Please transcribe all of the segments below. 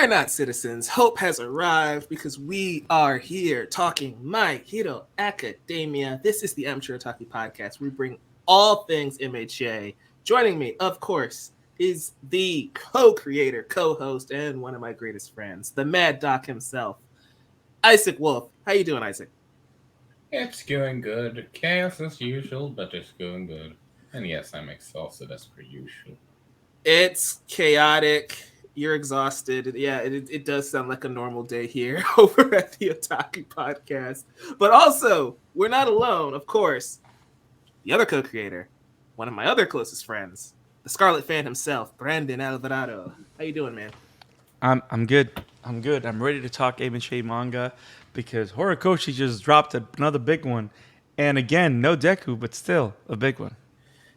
Fear not, citizens. Hope has arrived because we are here talking My Hero Academia. This is the Amateur Otaku Podcast. We bring all things MHA. Joining me, of course, is the co-creator, co-host, and one of my greatest friends, the Mad Doc himself, Isaac Wolf. How you doing, Isaac? It's going good. Chaos as usual, but it's going good. And yes, I'm exhausted as per usual. It's chaotic. You're exhausted. Yeah, it does sound like a normal day here over at the Otaku Podcast. But also, we're not alone, of course. The other co-creator, one of my other closest friends, the Scarlet fan himself, Brandon Alvarado. How you doing, man? I'm good. I'm good. I'm ready to talk MHA manga because Horikoshi just dropped another big one. And again, no Deku, but still a big one.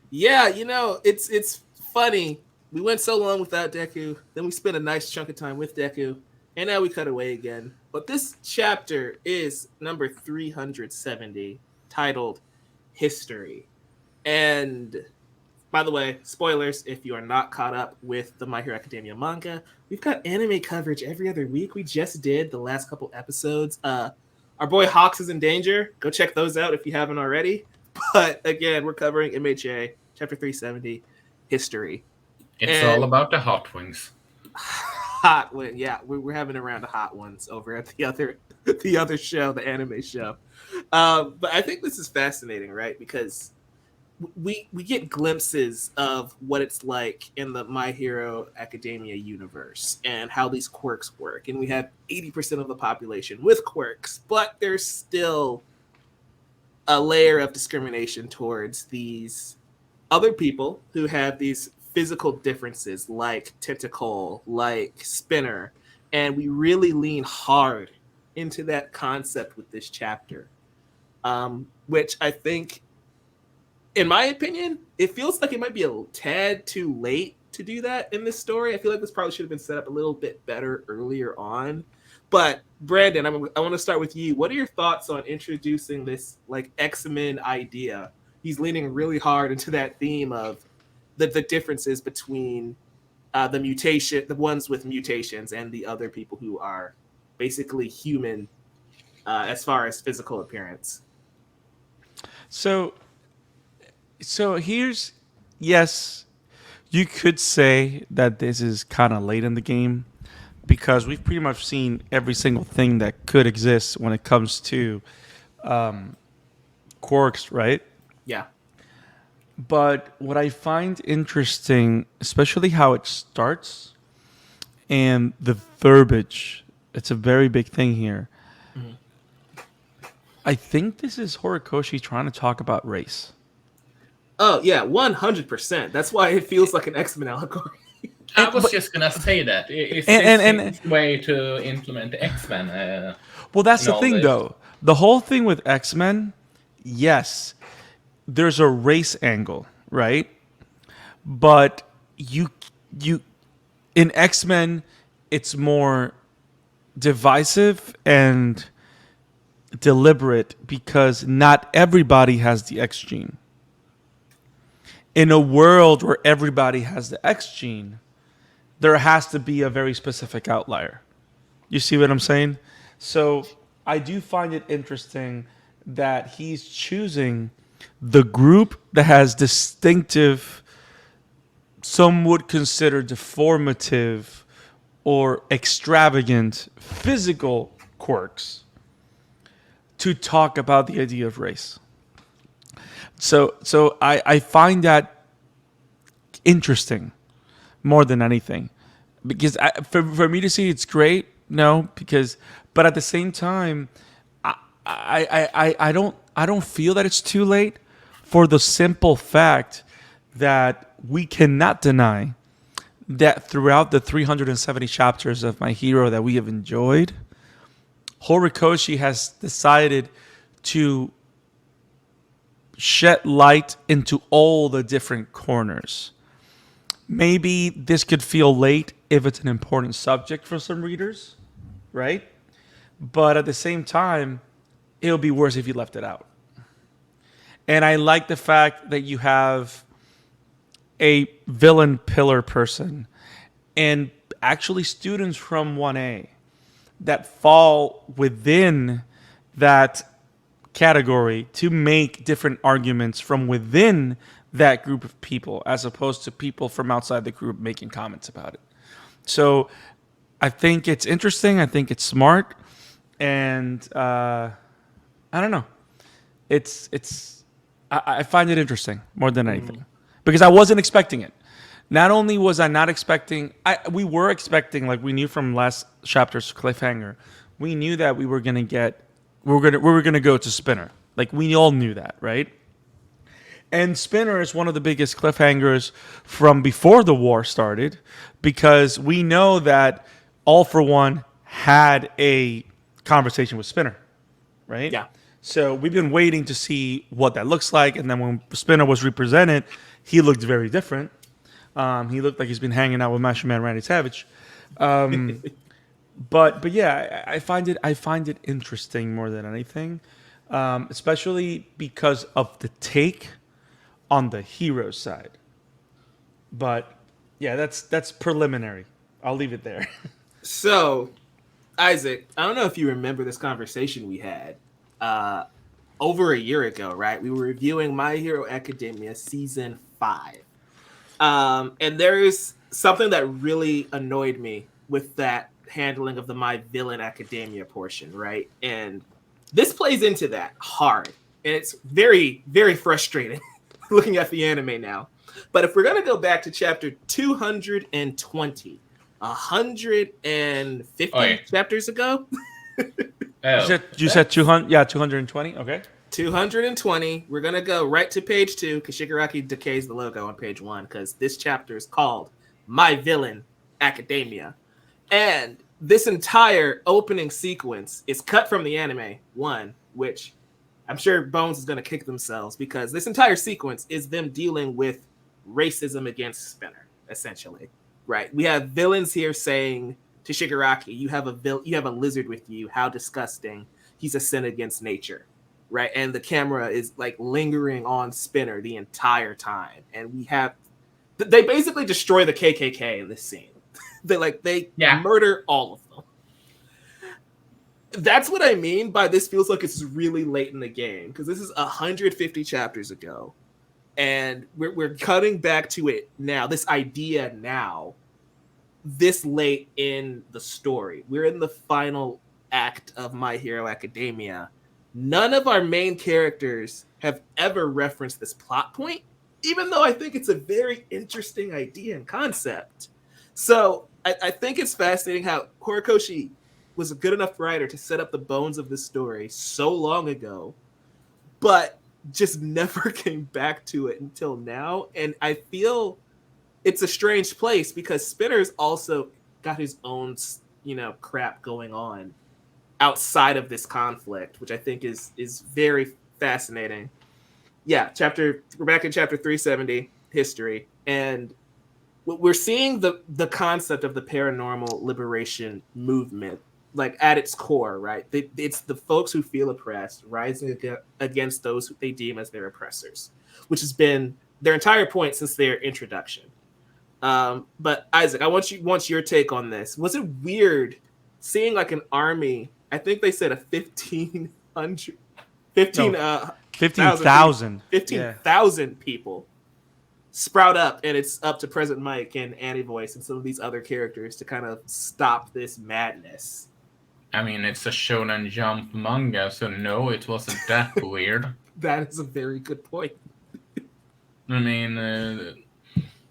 Yeah, it's funny. We went so long without Deku, then we spent a nice chunk of time with Deku, and now we cut away again. But this chapter is number 370, titled History. And by the way, spoilers, if you are not caught up with the My Hero Academia manga, we've got anime coverage every other week. We just did the last couple episodes. Our boy Hawks is in danger. Go check those out if you haven't already. But again, we're covering MHA, chapter 370, History. It's all about the hot wings. Hot wing, yeah, we're having a round of hot ones over at the other show, the anime show. But I think this is fascinating, right? Because we get glimpses of what it's like in the My Hero Academia universe and how these quirks work. And we have 80% of the population with quirks, but there's still a layer of discrimination towards these other people who have these physical differences like Tentacle, like Spinner. And we really lean hard into that concept with this chapter, which I think, in my opinion, it feels like it might be a tad too late to do that in this story. I feel like this probably should have been set up a little bit better earlier on. But Brandon, I want to start with you. What are your thoughts on introducing this like X-Men idea? He's leaning really hard into that theme of the differences between the ones with mutations, and the other people who are basically human as far as physical appearance. So here's, yes, you could say that this is kind of late in the game because we've pretty much seen every single thing that could exist when it comes to quirks, right? Yeah. But what I find interesting, especially how it starts and the verbiage, it's a very big thing here. Mm-hmm. I think this is Horikoshi trying to talk about race. Oh, yeah, 100%. That's why it feels like an X-Men allegory. I was just going to say that. It's a way to implement X-Men. Well, that's the thing, though. The whole thing with X-Men, yes, there's a race angle, right? But you in X-Men, it's more divisive and deliberate because not everybody has the X gene. In a world where everybody has the X gene, there has to be a very specific outlier. You see what I'm saying? So I do find it interesting that he's choosing the group that has distinctive, some would consider deformative or extravagant physical quirks to talk about the idea of race. So I find that interesting more than anything, because for me to see it's great, no, but at the same time, I don't feel that it's too late, for the simple fact that we cannot deny that throughout the 370 chapters of My Hero that we have enjoyed, Horikoshi has decided to shed light into all the different corners. Maybe this could feel late if it's an important subject for some readers, right? But at the same time, it'll be worse if you left it out. And I like the fact that you have a villain pillar person. And actually students from 1A that fall within that category to make different arguments from within that group of people, as opposed to people from outside the group making comments about it. So I think it's interesting. I think it's smart, and I don't know. It's I find it interesting more than anything because I wasn't expecting it. Not only was I not expecting, we were expecting, like we knew from last chapter's cliffhanger, we knew that we were gonna get, we were gonna go to Spinner. Like we all knew that, right? And Spinner is one of the biggest cliffhangers from before the war started, because we know that All for One had a conversation with Spinner, right? Yeah. So we've been waiting to see what that looks like, and then when Spinner was represented, he looked very different. He looked like he's been hanging out with Macho Man Randy Savage. But yeah, I find it interesting more than anything, especially because of the take on the hero side. But yeah, that's preliminary. I'll leave it there. So, Isaac, I don't know if you remember this conversation we had over a year ago, right? We were reviewing My Hero Academia season 5. And there's something that really annoyed me with that handling of the My Villain Academia portion, right? And this plays into that hard. And it's very, very frustrating looking at the anime now. But if we're going to go back to chapter 220, 150 chapters ago. You said 200, yeah, 220. Okay. 220. We're gonna go right to page 2 because Shigaraki decays the logo on page 1 because this chapter is called My Villain Academia, and this entire opening sequence is cut from the anime 1, which I'm sure Bones is gonna kick themselves because this entire sequence is them dealing with racism against Spinner, essentially. Right? We have villains here saying to Shigaraki, "You have a lizard with you. How disgusting! He's a sin against nature." Right, and the camera is like lingering on Spinner the entire time, and they basically destroy the KKK in this scene. they murder all of them. That's what I mean by this feels like it's really late in the game, because this is 150 chapters ago, and we're cutting back to it now. This idea now, this late in the story, we're in the final act of My Hero Academia. None of our main characters have ever referenced this plot point, even though I think it's a very interesting idea and concept. So I think it's fascinating how Horikoshi was a good enough writer to set up the bones of this story so long ago, but just never came back to it until now. And I feel it's a strange place because Spinner's also got his own, crap going on outside of this conflict, which I think is very fascinating. Yeah, we're back in chapter 370, history, and we're seeing the concept of the paranormal liberation movement, like at its core, right? It's the folks who feel oppressed rising against those who they deem as their oppressors, which has been their entire point since their introduction. But Isaac, I want your take on this. Was it weird seeing like an army? I think they said a 15,000 people sprout up, and it's up to President Mike and Annie Voice and some of these other characters to kind of stop this madness. I mean, it's a Shonen Jump manga, so no, it wasn't that weird. That is a very good point. I mean,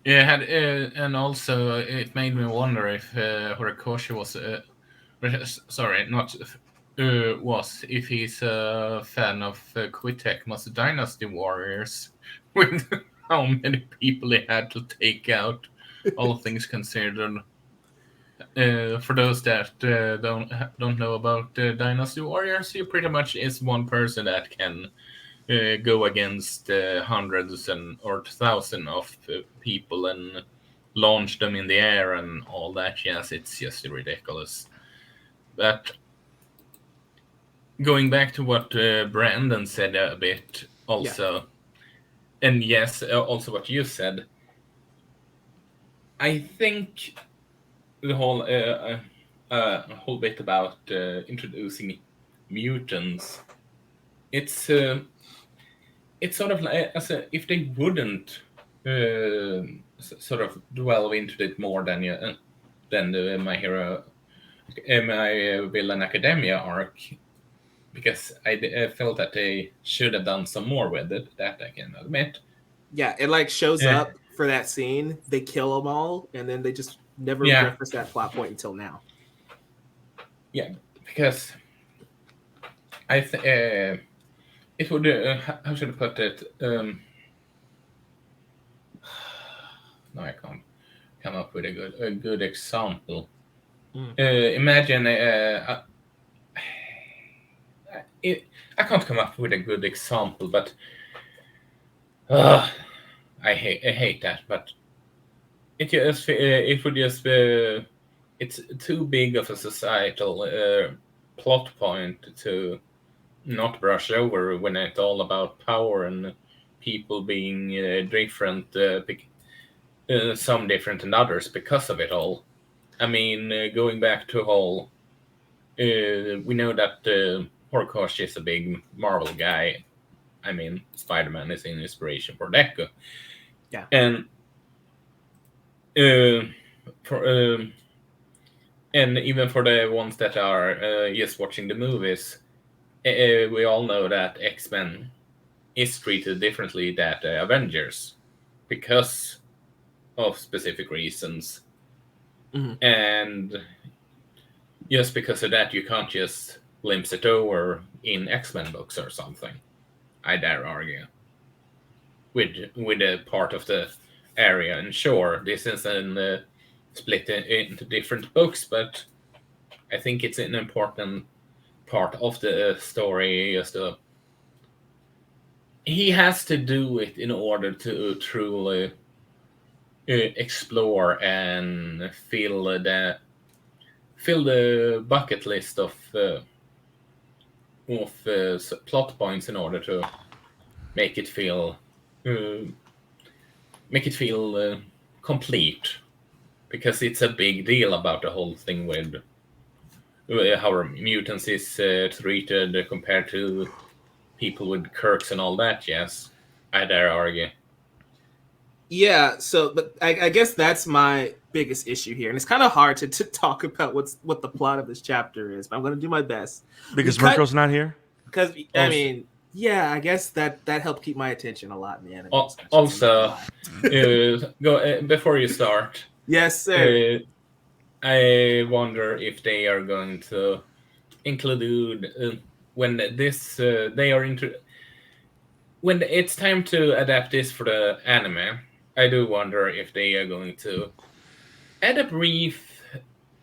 and also it made me wonder if Horikoshi was if he's a fan of Quitekma's Dynasty Warriors, with how many people he had to take out, all things considered. For those that don't know about Dynasty Warriors, he pretty much is one person that can go against hundreds or thousands of people and launch them in the air and all that. Yes, it's just ridiculous. But going back to what Brandon said a bit also, and yes, also what you said, I think the whole bit about introducing mutants. It's it's sort of like as if they wouldn't sort of dwell into it more than the My Hero, My Villain Academia arc, because I felt that they should have done some more with it. That I can admit. Yeah, it like shows Uh, up for that scene. They kill them all, and then they just never yeah, reference that plot point until now. yeah, because it would how should I put it? No, I can't come up with a good example. Mm. Imagine it, I can't come up with a good example, but uh, I hate that. But it would just it's too big of a societal plot point to not brush over when it's all about power and people being different, some different than others because of it all. I mean, going back to whole, we know that Horikoshi is a big Marvel guy. I mean, Spider-Man is an inspiration for Deku, Yeah. and uh, for and even for the ones that are just watching the movies, we all know that X-Men is treated differently than Avengers because of specific reasons, Mm-hmm. and just because of that, you can't just glimpse it over in X-Men books or something. I dare argue with a part of the area. And sure, this is split into different books, but I think it's an important part of the story. He has to do it in order to truly explore and fill the bucket list of plot points in order to make it feel uh, complete, because it's a big deal about the whole thing with how mutants is treated compared to people with quirks and all that. Yes, I dare argue. Yeah, so but I guess that's my biggest issue here, and it's kind of hard to talk about what the plot of this chapter is, but I'm going to do my best. We Because cut Mirko's not here. because I Also, mean, yeah, I guess that helped keep my attention a lot in the anime discussions. I'm not gonna also lie. go before you start. Yes, sir. Uh, I wonder if they are going to include when this they are into when it's time to adapt this for the anime. I do wonder if they are going to add a brief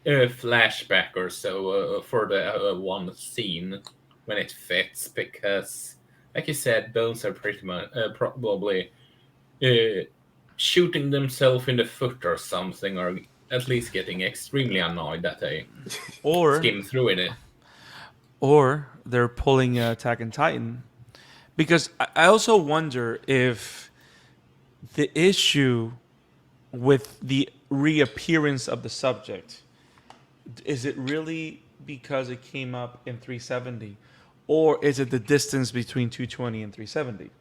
flashback or so for the one scene when it fits, because, like you said, those are pretty much probably uh, shooting themselves in the foot or something, or at least getting extremely annoyed that they Or skim through it. or they're pulling Attack on Titan. Because I also wonder if the issue with the reappearance of the subject is it really because it came up in 370, or is it the distance between 220 and 370?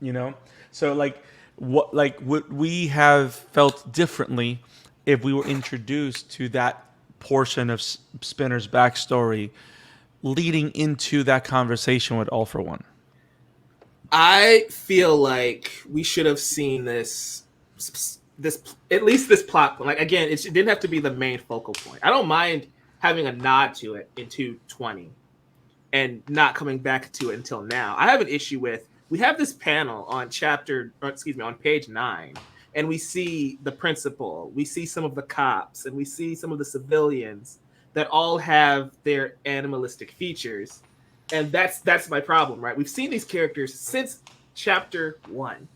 You know, so like would we have felt differently if we were introduced to that portion of Spinner's backstory leading into that conversation with All for One? I feel like we should have seen this at least this plot point. Like again, it didn't have to be the main focal point. I don't mind having a nod to it in 220 and not coming back to it until now. I have an issue with we have this panel on on page 9, and we see the principal, we see some of the cops, and we see some of the civilians that all have their animalistic features. And that's my problem, right? We've seen these characters since chapter 1,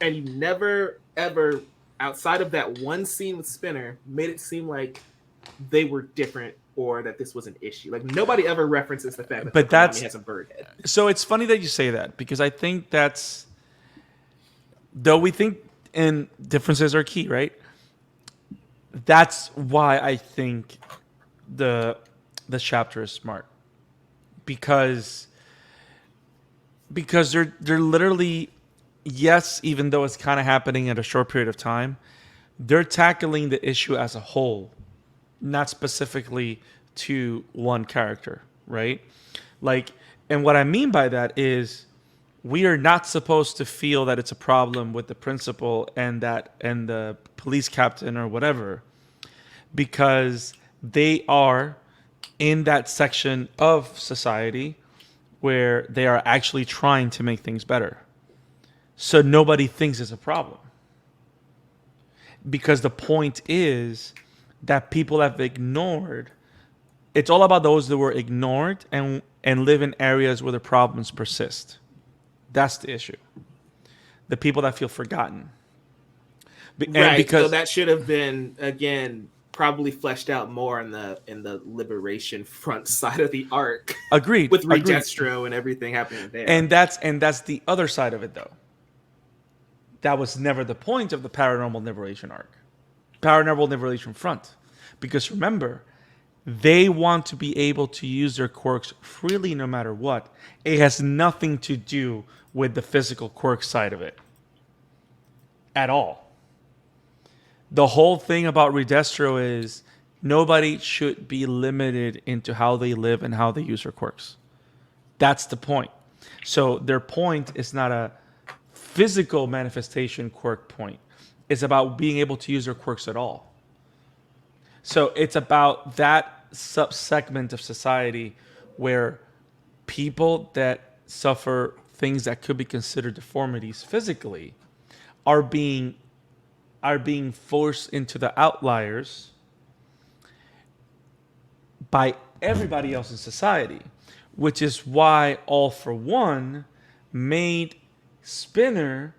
and you never ever outside of that one scene with Spinner made it seem like they were different or that this was an issue. Like nobody ever references the fact that But Tokonami that's has a bird head. so it's funny that you say that, because I think that's, though we think and differences are key, right? That's why I think the the chapter is smart, because they're literally, yes, even though it's kind of happening at a short period of time, they're tackling the issue as a whole, not specifically to one character, right? Like, and what I mean by that is we are not supposed to feel that it's a problem with the principal and the police captain or whatever, because they are in that section of society where they are actually trying to make things better. So nobody thinks it's a problem. Because the point is that people have ignored, it's all about those that were ignored and live in areas where the problems persist. That's the issue. The people that feel forgotten. And Right. So because that should have been again probably fleshed out more in the Liberation Front side of the arc agreed, with agreed. Redestro and everything happening there. And that's the other side of it though. That was never the point of the Paranormal Liberation arc. Paranormal Liberation Front. Because remember, they want to be able to use their quirks freely no matter what. It has nothing to do with the physical quirk side of it. At all. The whole thing about Redestro is nobody should be limited into how they live and how they use their quirks. That's the point. So their point is not a physical manifestation quirk point. It's about being able to use their quirks at all. So it's about that sub-segment of society where people that suffer things that could be considered deformities physically are being forced into the outliers by everybody else in society, which is why All for One made Spinner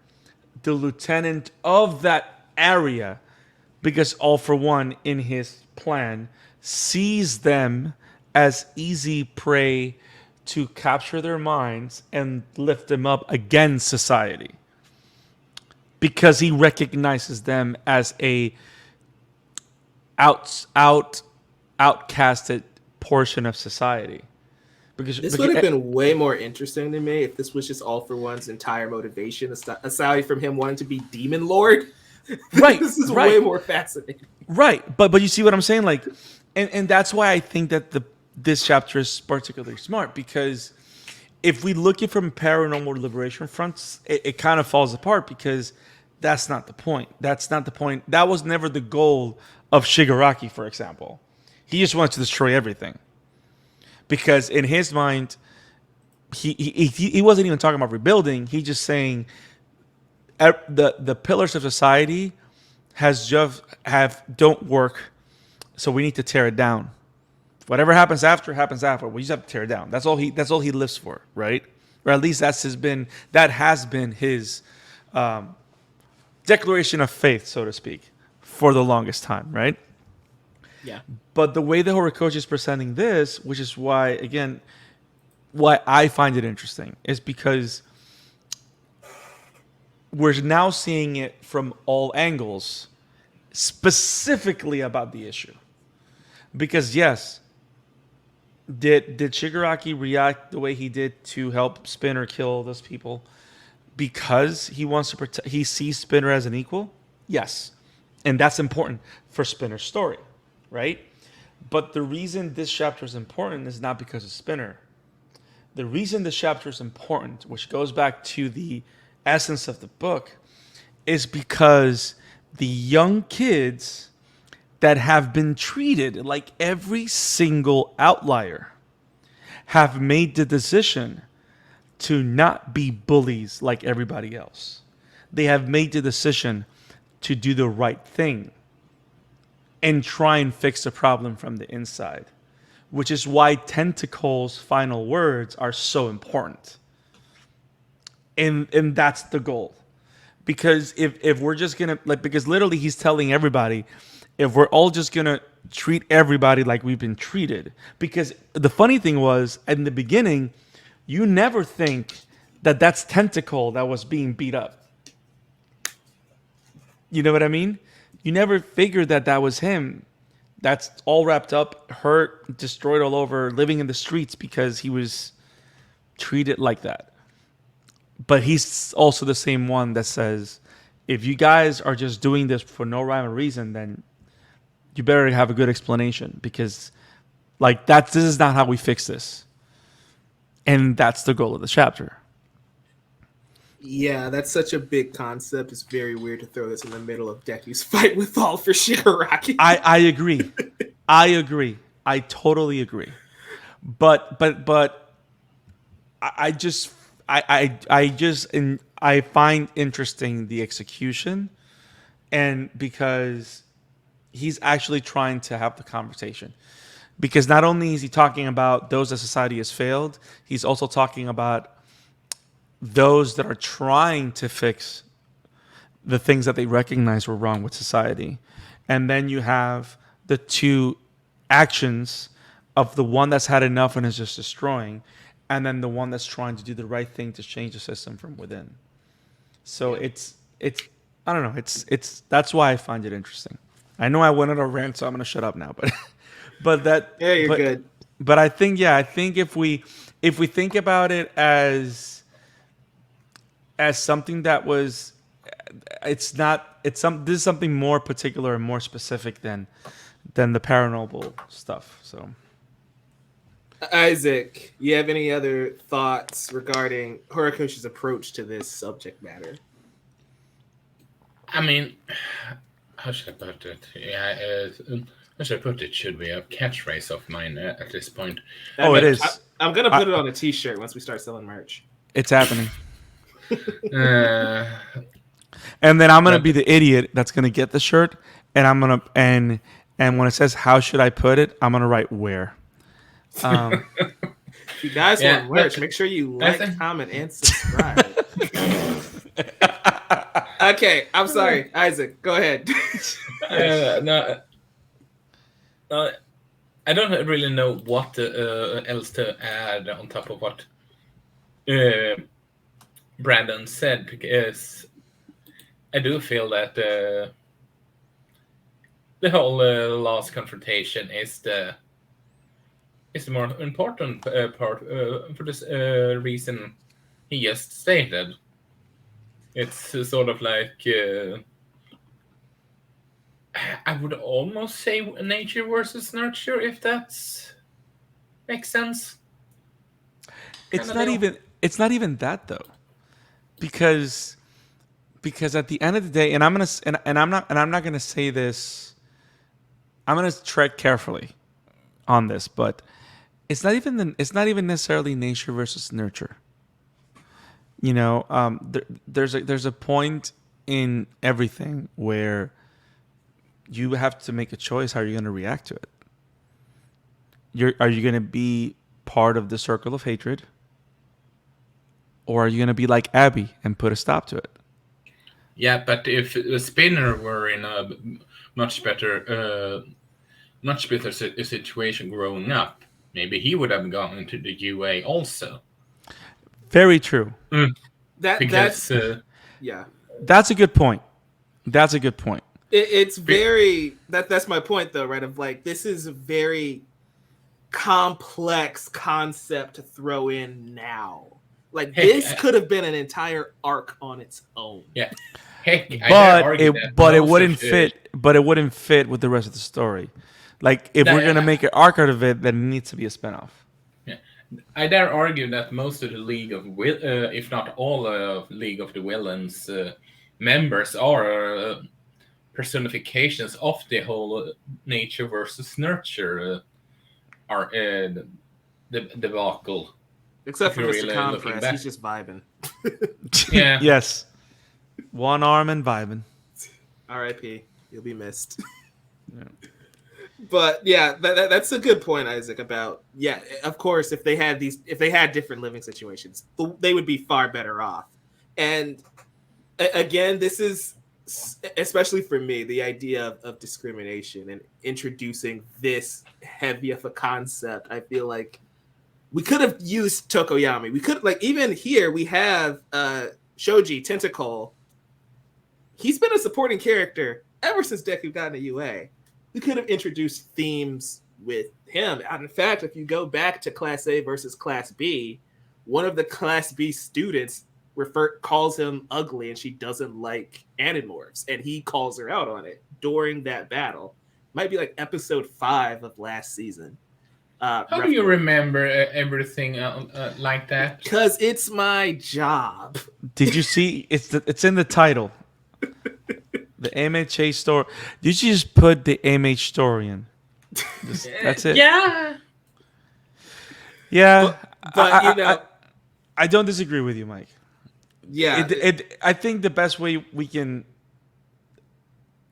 the lieutenant of that area, because All for One in his plan sees them as easy prey to capture their minds and lift them up against society, because he recognizes them as a outcasted portion of society. This would have been way more interesting to me if this was just All for One's entire motivation, aside from him wanting to be Demon Lord. Right. This is right. way more fascinating. Right. But you see what I'm saying? Like, and that's why I think that this chapter is particularly smart, because if we look at it from Paranormal Liberation fronts, it kind of falls apart, because that's not the point. That's not the point. That was never the goal of Shigaraki, for example. He just wanted to destroy everything. Because in his mind, he wasn't even talking about rebuilding. He's just saying the pillars of society don't work, so we need to tear it down. Whatever happens after happens after. We just have to tear it down. That's all he lives for, right? Or at least that has been his declaration of faith, so to speak, for the longest time, right? Yeah. But the way that Horikoshi is presenting this, which is why I find it interesting, is because we're now seeing it from all angles, specifically about the issue. Because yes, did Shigaraki react the way he did to help Spinner kill those people because he wants to protect? He sees Spinner as an equal. Yes, and that's important for Spinner's story, right? But the reason this chapter is important is not because of Spinner. The reason this chapter is important, which goes back to the essence of the book, is because the young kids that have been treated like every single outlier have made the decision to not be bullies like everybody else. They have made the decision to do the right thing and try and fix the problem from the inside, which is why Tentacle's final words are so important. And that's the goal. Because if we're just going to, because literally he's telling everybody, if we're all just going to treat everybody like we've been treated. Because the funny thing was, in the beginning, you never think that that's Tentacle that was being beat up. You know what I mean? You never figured that that was him. That's all wrapped up, hurt, destroyed all over, living in the streets because he was treated like that. But he's also the same one that says, if you guys are just doing this for no rhyme or reason, then you better have a good explanation because, like, this is not how we fix this. And that's the goal of the chapter. Yeah, that's such a big concept. It's very weird to throw this in the middle of Deku's fight with all for Shigaraki. I agree. I agree. I totally agree. But I just I find interesting the execution, and because he's actually trying to have the conversation. Because not only is he talking about those that society has failed, he's also talking about those that are trying to fix the things that they recognize were wrong with society. And then you have the two actions of the one that's had enough and is just destroying, and then the one that's trying to do the right thing to change the system from within. So it's I don't know, it's that's why I find it interesting. I know I went on a rant, so I'm gonna shut up now, but that Yeah, you're good. But I think if we think about it as something that was, this is something more particular and more specific than the paranormal stuff. So Isaac, you have any other thoughts regarding Horikoshi's approach to this subject matter? I mean, how should I put it? Yeah, how should I put it? Should be a catchphrase of mine at this point. it is. I'm gonna put it on a T-shirt once we start selling merch. It's happening. And then I'm gonna be the idiot that's gonna get the shirt, and I'm gonna and when it says how should I put it, I'm gonna write where. If you guys want merch, make sure you like, comment, and subscribe. Okay, I'm sorry, Isaac. Go ahead. No, I don't really know what else to add on top of what Brandon said, because I do feel that the whole last confrontation is the more important part for this reason he just stated. It's sort of like I would almost say nature versus nurture, if that makes sense. It's not even that though, because at the end of the day, and I'm not gonna say this. I'm gonna tread carefully on this, but it's not even necessarily nature versus nurture. You know, there's a point in everything where you have to make a choice how you're going to react to it. Are you going to be part of the circle of hatred, or are you going to be like Abby and put a stop to it? Yeah, but if Spinner were in a much better situation growing up, maybe he would have gone into the UA also. Very true. That's yeah. That's a good point. It's very that's my point though, right? Of like, this is a very complex concept to throw in now. Like, this could have been an entire arc on its own. Yeah. But it wouldn't fit. But it wouldn't fit with the rest of the story. Like, if we're gonna make an arc out of it, then it needs to be a spinoff. I dare argue that most of the League of if not all of League of the Villains members are personifications of the whole nature versus nurture the debacle. Except for Mr. Compress, he's just vibing. Yeah. Yes. One arm and vibing. R.I.P. You'll be missed. Yeah. But yeah, that's a good point, Isaac. About of course, if they had different living situations, they would be far better off. And again, this is, especially for me, the idea of discrimination and introducing this heavy of a concept. I feel like we could have used Tokoyami. We could, like, even here we have Shoji Tentacle. He's been a supporting character ever since Deku got into UA, we could have introduced themes with him. And in fact, if you go back to Class A versus Class B, one of the Class B students calls him ugly, and she doesn't like animorphs, and he calls her out on it during that battle. Might be like episode 5 of last season. How do you remember everything like that? Because it's my job. Did you see? It's in the title. The MHA story. You should just put the MH story in. That's it. Yeah. Yeah. But you know, I don't disagree with you, Mike. yeah. I think the best way we can.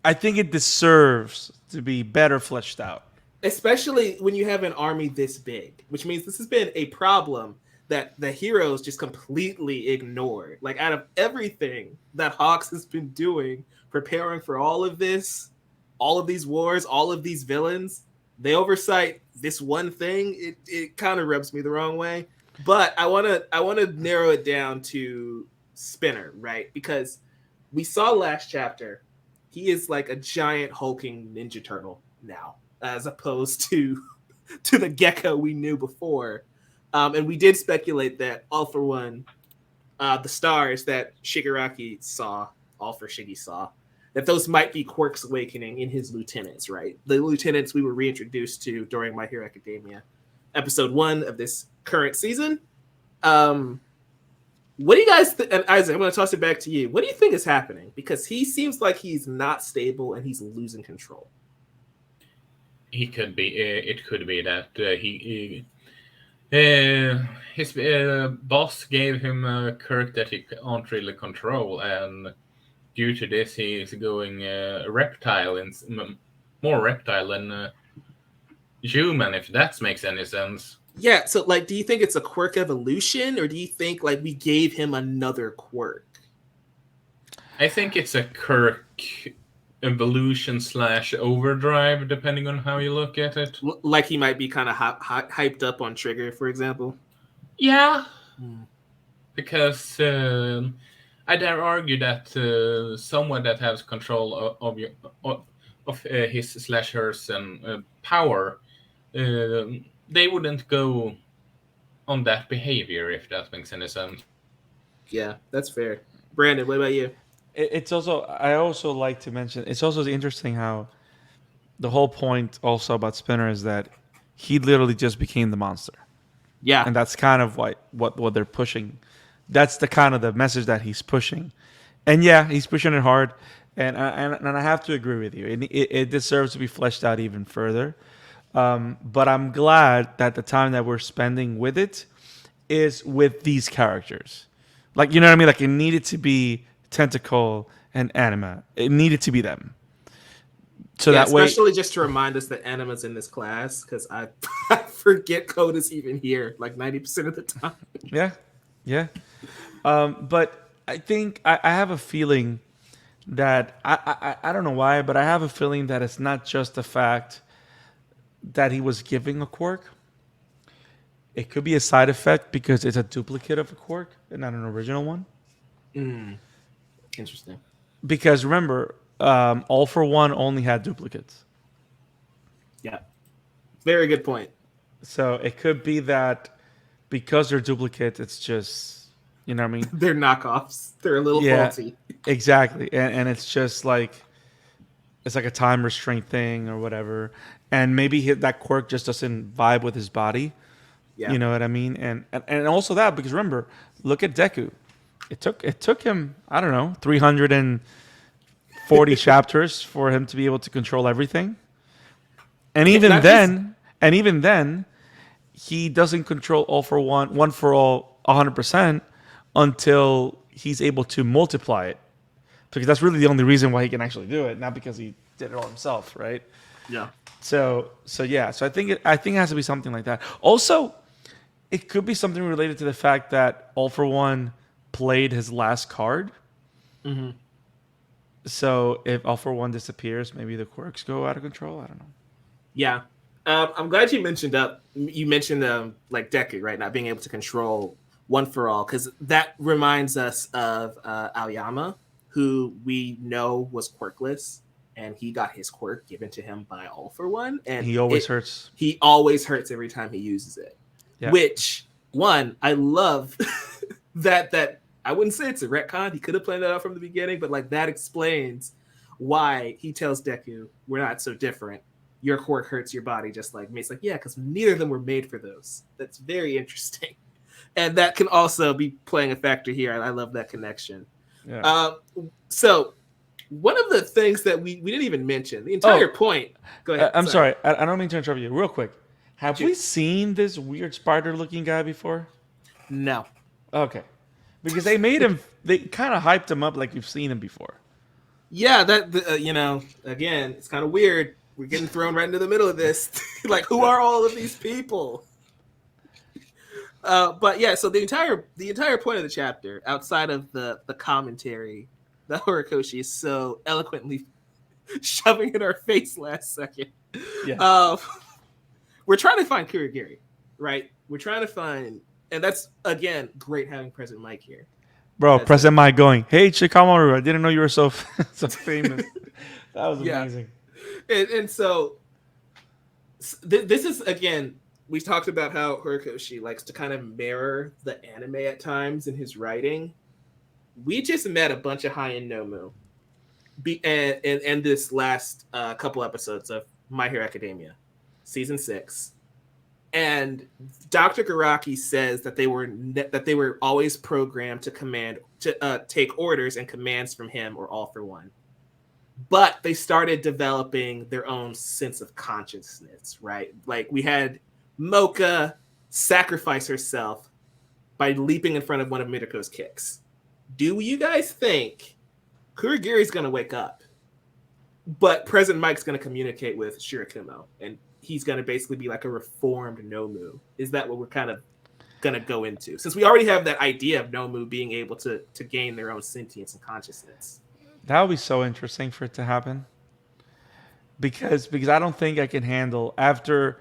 I think it deserves to be better fleshed out. Especially when you have an army this big, which means this has been a problem that the heroes just completely ignored. Like, out of everything that Hawks has been doing, preparing for all of this, all of these wars, all of these villains, they oversight this one thing. It kind of rubs me the wrong way. But I wanna narrow it down to Spinner, right? Because we saw last chapter, he is like a giant hulking Ninja Turtle now, as opposed to the Gecko we knew before. And we did speculate that All for One, the stars that Shigaraki saw, All for Shiggy saw, that those might be Quirk's awakening in his lieutenants, right? The lieutenants we were reintroduced to during My Hero Academia, episode 1 of this current season. What do you guys and Isaac, I'm going to toss it back to you. What do you think is happening? Because he seems like he's not stable and he's losing control. He could be. It could be that his boss gave him a Kirk that he can't really control, and due to this, he is going reptile and more reptile than human. If that makes any sense. Yeah. So, like, do you think it's a quirk evolution, or do you think like we gave him another quirk? I think it's a Kirk evolution / overdrive, depending on how you look at it. Like he might be kind of hyped up on Trigger, for example. Yeah, because I dare argue that someone that has control of his / hers and power, they wouldn't go on that behavior, if that makes any sense. Yeah, that's fair. Brandon, what about you? It's also, I also like to mention, it's also interesting how the whole point also about Spinner is that he literally just became the monster. Yeah. And that's kind of what they're pushing. That's the kind of the message that he's pushing. And yeah, he's pushing it hard. And I have to agree with you. It deserves to be fleshed out even further. But I'm glad that the time that we're spending with it is with these characters. Like, you know what I mean? Like, it needed to be Tentacle and Anima. It needed to be them. So yeah, that way, especially just to remind us that Anima's in this class, because I forget Coda's even here like 90% of the time. Yeah. But I think I have a feeling that I don't know why, but I have a feeling that it's not just the fact that he was giving a quirk. It could be a side effect because it's a duplicate of a quirk and not an original one. Interesting. Because remember, All for One only had duplicates. Yeah. Very good point. So it could be that because they're duplicates, it's just, you know what I mean? They're knockoffs. They're a little faulty. Exactly. And it's just like, it's like a time restraint thing or whatever. And maybe that quirk just doesn't vibe with his body. Yeah. You know what I mean? And also that, because remember, look at Deku. It took him, I don't know, 340 chapters for him to be able to control everything. And even then, he doesn't control All for One for All 100% until he's able to multiply it. Because that's really the only reason why he can actually do it, not because he did it all himself, right? Yeah. So I think it has to be something like that. Also, it could be something related to the fact that All for One played his last card. Mm-hmm. So if All for One disappears, maybe the quirks go out of control. I don't know. Yeah. I'm glad you mentioned like Deku, right? Not being able to control One for All, because that reminds us of Aoyama, who we know was quirkless. and he got his quirk given to him by All for One, and He always hurts. he always hurts every time he uses it. Yeah. Which one I love that I wouldn't say it's a retcon. He could have planned that out from the beginning, but like that explains why he tells Deku, "We're not so different. Your quirk hurts your body just like me." It's like, yeah, because neither of them were made for those. That's very interesting, and that can also be playing a factor here. I love that connection. Yeah. So one of the things that we didn't even mention, the entire point. Go ahead. I'm sorry. I don't mean to interrupt you. Real quick. Have Shoot. we seen this weird spider-looking guy before? No. Okay. Because they made him, they kind of hyped him up like we've seen him before. Yeah, that you know, again, it's kind of weird. We're getting thrown right into the middle of this. Like, who are all of these people? But yeah, so the entire point of the chapter, outside of the commentary that Horikoshi is so eloquently shoving in our face last second, Yeah. we're trying to find Kurogiri, right? We're trying to find, and that's again great having President Mike here. Bro, That's President Mike going, "Hey, Chikamaru, I didn't know you were so so famous." That was amazing. And so this is, again, we talked about how Horikoshi likes to kind of mirror the anime at times in his writing. We just met a bunch of high-end Nomu and this last couple episodes of My Hero Academia, season 6. And Dr. Garaki says that they were always programmed to take orders and commands from him or All for One. But they started developing their own sense of consciousness, right? Like we had Mocha sacrifice herself by leaping in front of one of Miruko's kicks. Do you guys think Kurogiri's going to wake up, but President Mike's going to communicate with Shirakumo, and he's going to basically be like a reformed Nomu? Is that what we're kind of going to go into? Since we already have that idea of Nomu being able to gain their own sentience and consciousness. That would be so interesting for it to happen. Because I don't think I can handle, after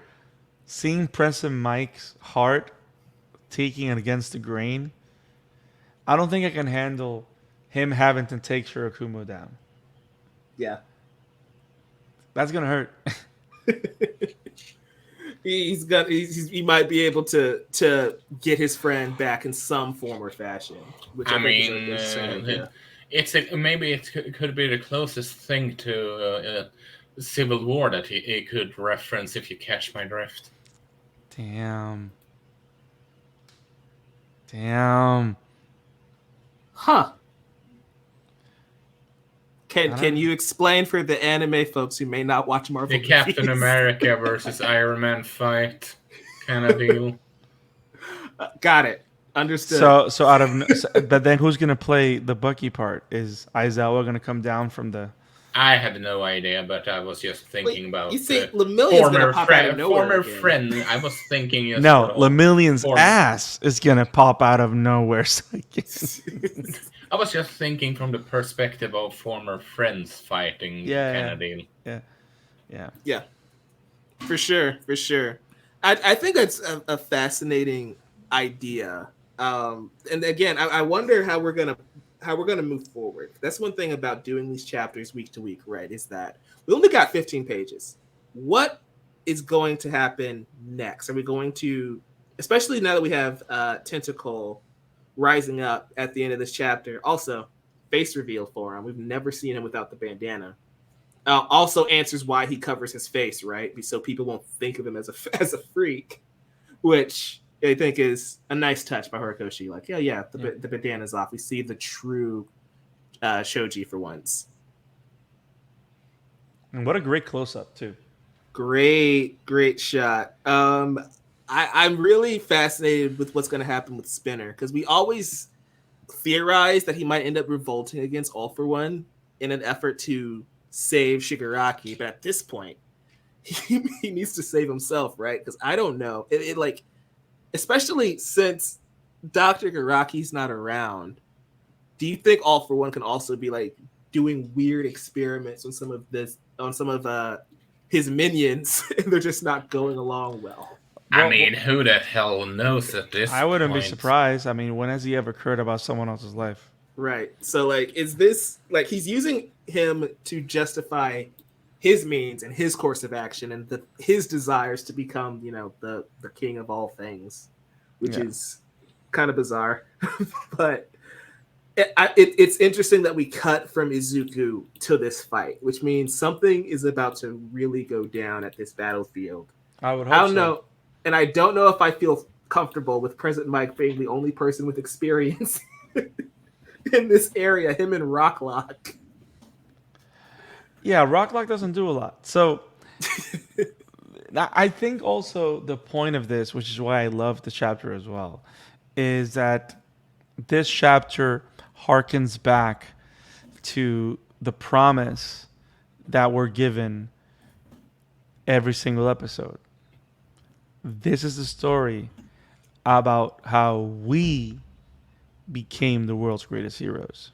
seeing President Mike's heart taking it against the grain, I don't think I can handle him having to take Shirakumo down. Yeah. That's going to hurt. He might be able to get his friend back in some form or fashion, which I think is a interesting idea. Maybe it could be the closest thing to Civil War that he could reference, if you catch my drift. Damn. Huh. Can you explain for the anime folks who may not watch Marvel The movies? Captain America versus Iron Man fight kind of deal. Got it. Understood. But then who's gonna play the Bucky part? Is Aizawa gonna come down from the? I had no idea, but I was just thinking about. You see, Lemillion's gonna pop out of nowhere. Former friend. I was thinking. No, Lemillion's ass is gonna pop out of nowhere. I was just thinking from the perspective of former friends fighting kind of deal. Yeah. For sure. I think that's a fascinating idea. And again, I wonder how we're gonna move forward. That's one thing about doing these chapters week to week, right? Is that we only got 15 pages. What is going to happen next? Are we going to, especially now that we have Tentacle rising up at the end of this chapter? Also, face reveal for him. We've never seen him without the bandana. Also answers why he covers his face, right? So people won't think of him as a freak, which I think is a nice touch by Horikoshi. Like, the bandana's off. We see the true Shoji for once. And what a great close-up, too. Great shot. I'm really fascinated with what's going to happen with Spinner, because we always theorized that he might end up revolting against All for One in an effort to save Shigaraki. But at this point, he needs to save himself, right? Because I don't know. It like, especially since Dr. Garaki's not around, do you think All for One can also be like doing weird experiments on some of his minions, and they're just not going along well? I mean, who the hell knows at this I wouldn't point? be surprised. I mean, when has he ever cared about someone else's life? Right. So like, is this like he's using him to justify his means and his course of action and his desires to become, the king of all things, which Yeah. is kind of bizarre. But it's interesting that we cut from Izuku to this fight, which means something is about to really go down at this battlefield. I would I hope don't so. know, and I don't know if I feel comfortable with President Mike being the only person with experience in this area. Him and Rocklock. Yeah, Rocklock doesn't do a lot. So I think also the point of this, which is why I love the chapter as well, is that this chapter harkens back to the promise that we're given every single episode. This is the story about how we became the world's greatest heroes.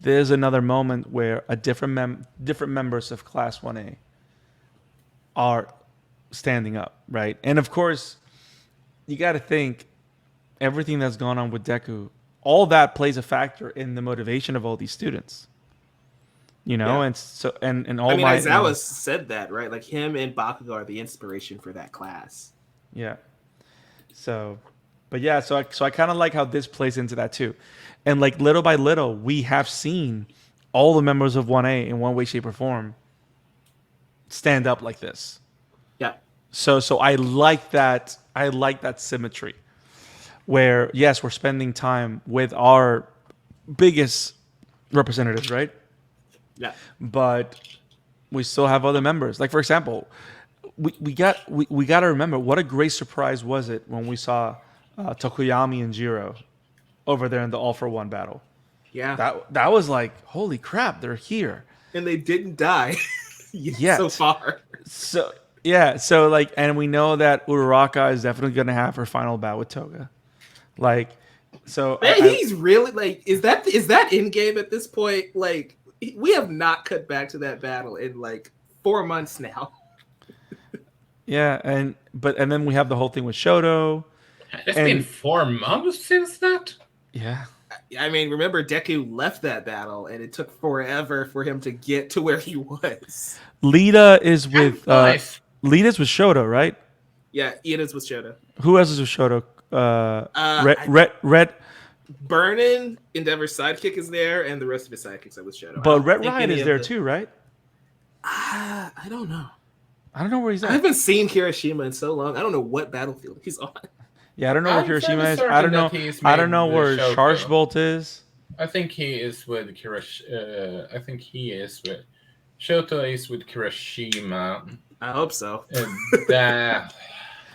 There's another moment where a different members of Class 1A are standing up, right? And of course, you got to think everything that's gone on with Deku, all that plays a factor in the motivation of all these students. Yeah. And so and I all mean, my Aizawa said that, right? Like him and Bakugo are the inspiration for that class. yeah. So, but yeah, so I kind of like how this plays into that too, and like little by little, we have seen all the members of 1A in one way, shape, or form stand up like this. Yeah. So I like that. I like that symmetry, where yes, we're spending time with our biggest representatives, right? Yeah. But we still have other members. Like for example, we got to remember what a great surprise was it when we saw Tokoyami and Jiro over there in the All for One battle. Yeah. That was like holy crap, they're here. And they didn't die Yet. so far. So yeah, so like, and we know that Uraraka is definitely going to have her final bout with Toga. Like, so Man, he's really like, is that in game at this point? Like, we have not cut back to that battle in like 4 months now. yeah, and then we have the whole thing with Shoto. It's been 4 months since that. Yeah. I mean, remember Deku left that battle, and it took forever for him to get to where he was. Lita is with Nice. Lita's with Shoto, right? Yeah, Ida's with Shoto. Who else is with Shoto? Red. Burnin, Endeavor's sidekick, is there, and the rest of his sidekicks are with Shoto. But Red Riot is there too, right? I don't know. I don't know where he's I at. haven't seen Kirishima in so long. I don't know what battlefield he's on. Yeah, I don't know where I'm Kirishima fairly is. certain I don't know. that he's I don't made know the where Shoto. Chargebolt is. I think he is with I think he is with Shoto is with Kirishima. I hope so. That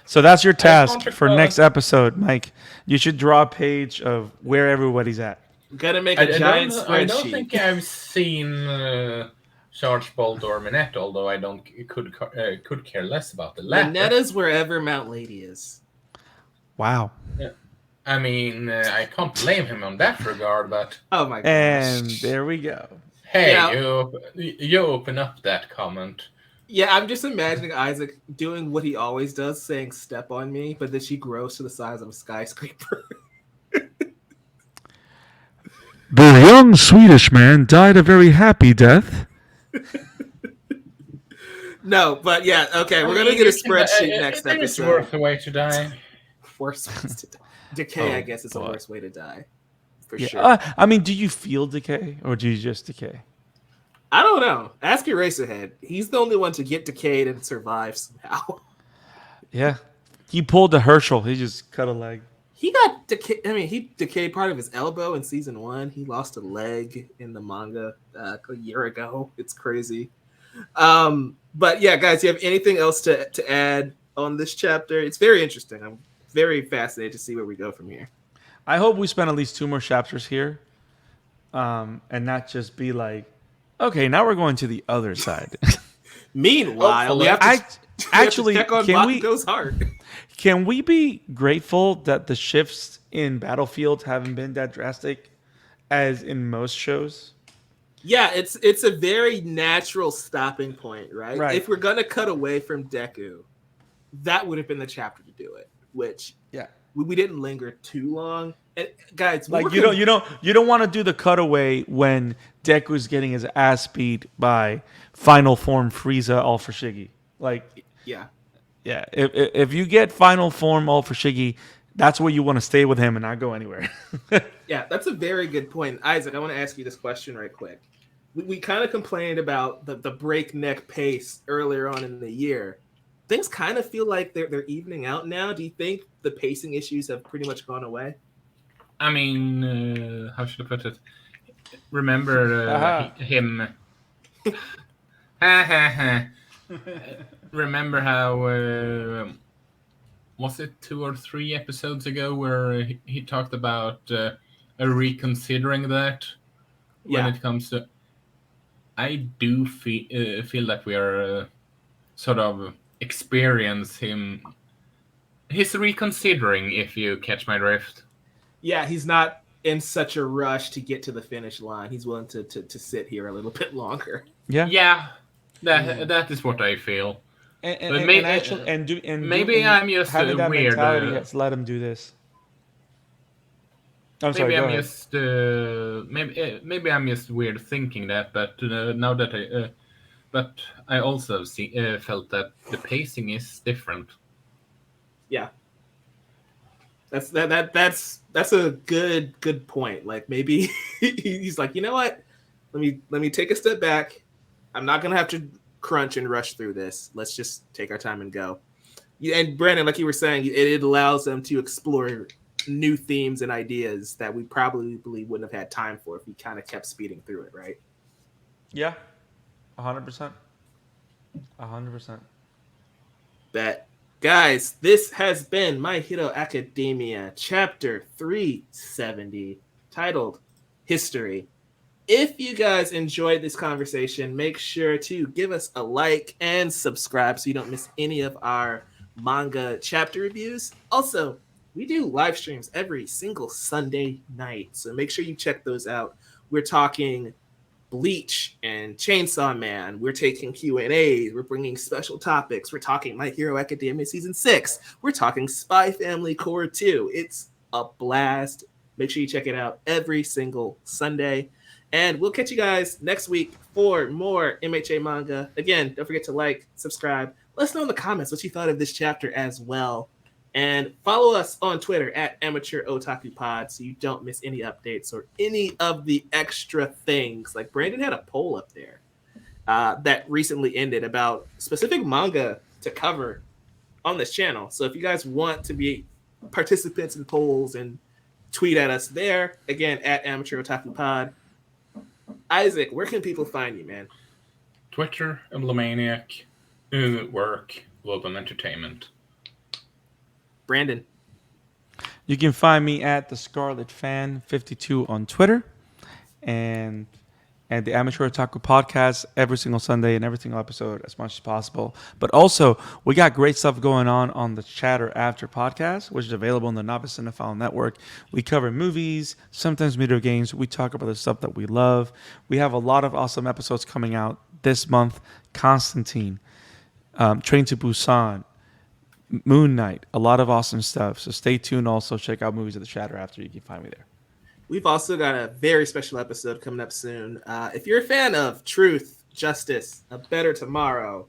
So that's your task can't for recall. next episode, Mike. You should draw a page of where everybody's at. Gotta make a giant I don't spreadsheet. think I've seen Chargebolt or Minette, although I could care less about the latter. Minetta's wherever Mount Lady is. Wow. I mean, I can't blame him on that regard, but Oh my gosh. And there we go. hey, Yeah. you open up that comment. Yeah, I'm just imagining Isaac doing what he always does, saying "step on me," but then she grows to the size of a skyscraper. The young Swedish man died a very happy death. No, but yeah, okay, we're gonna get a spreadsheet next I think it's episode. worth a way to die. Worst ways to die. Decay, Oh, I guess, is the boy. worst way to die. For Yeah. sure. I mean, do you feel decay or do you just decay? I don't know. Ask Eraserhead. He's the only one to get decayed and survive somehow. Yeah. He pulled the Herschel. He just cut a leg. He got decayed. I mean, he decayed part of his elbow in season 1. He lost a leg in the manga a year ago. It's crazy. But yeah, guys, you have anything else to add on this chapter? It's very interesting. I'm very fascinated to see where we go from here. I hope we spend at least 2 more chapters here, and not just be like, okay, now we're going to the other side. Meanwhile, we have to, actually, check on Bakugo's heart. Can we be grateful that the shifts in Battlefield haven't been that drastic as in most shows? Yeah, it's a very natural stopping point, right? Right. If we're gonna cut away from Deku, that would have been the chapter to do it. Which Yeah. we didn't linger too long, Guys, Like you don't want to do the cutaway when Deku's getting his ass beat by final form Frieza all for Shiggy. Like yeah. yeah, if you get final form all for Shiggy, that's where you want to stay with him and not go anywhere. Yeah, that's a very good point. Isaac, I want to ask you this question right quick. We kind of complained about the breakneck pace earlier on in the year. Things kind of feel like they're evening out now. Do you think the pacing issues have pretty much gone away? I mean, how should I put it? Remember him. Remember how was it 2 or 3 episodes ago where he talked about reconsidering that when it comes to. I do feel that we are sort of experience him. He's reconsidering, if you catch my drift. Yeah, he's not in such a rush to get to the finish line. He's willing to sit here a little bit longer. Yeah, that is what I feel. Maybe I'm just having that weird. mentality has let him do this. I'm sorry. Maybe Go I'm ahead. just maybe I'm just weird thinking that, but now that but I also felt that the pacing is different. Yeah, that's a good point. Like maybe he's like, you know what? Let me take a step back. I'm not gonna have to crunch and rush through this. Let's just take our time and go. And Brandon, like you were saying, it allows them to explore new themes and ideas that we probably wouldn't have had time for if we kind of kept speeding through it, right? Yeah, 100%. 100%. Bet. Guys, this has been My Hero Academia, Chapter 370, titled History. If you guys enjoyed this conversation, make sure to give us a like and subscribe so you don't miss any of our manga chapter reviews. Also, we do live streams every single Sunday night, so make sure you check those out. We're talking Bleach and Chainsaw Man. We're taking Q&As. We're bringing special topics. We're talking My Hero Academia Season 6. We're talking Spy Family Core 2. It's a blast. Make sure you check it out every single Sunday. And we'll catch you guys next week for more MHA manga. Again, don't forget to like, subscribe. Let us know in the comments what you thought of this chapter as well. And follow us on Twitter at Amateur Otaku Pod so you don't miss any updates or any of the extra things. Like Brandon had a poll up there that recently ended about specific manga to cover on this channel. So if you guys want to be participants in polls and tweet at us there, again, at Amateur Otaku Pod. Isaac, where can people find you, man? Twitter, Emblemaniac, work, Global Entertainment. Brandon. You can find me at the Scarlet Fan 52 on Twitter, and the Amateur Otaku Podcast every single Sunday and every single episode as much as possible. But also, we got great stuff going on the Chatter After Podcast, which is available on the Novice Cinephile Network. We cover movies, sometimes video games. We talk about the stuff that we love. We have a lot of awesome episodes coming out this month. Constantine, Train to Busan, Moon Knight, a lot of awesome stuff. So stay tuned. Also, check out Movies at the Chatter After. You can find me there. We've also got a very special episode coming up soon. If you're a fan of Truth, Justice, A Better Tomorrow,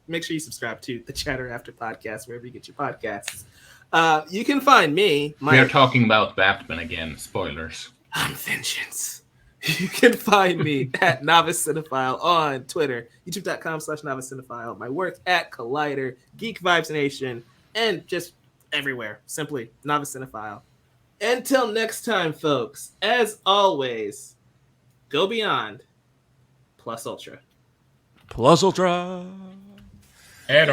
make sure you subscribe to the Chatter After Podcast, wherever you get your podcasts. You can find me. We are talking about Batman again. Spoilers. I'm vengeance. You can find me at Novice Cinephile on Twitter, youtube.com/Novice Cinephile. My work at Collider, Geek Vibes Nation, and just everywhere. Simply Novice Cinephile. Until next time, folks, as always, go beyond plus ultra. Plus ultra. Hey,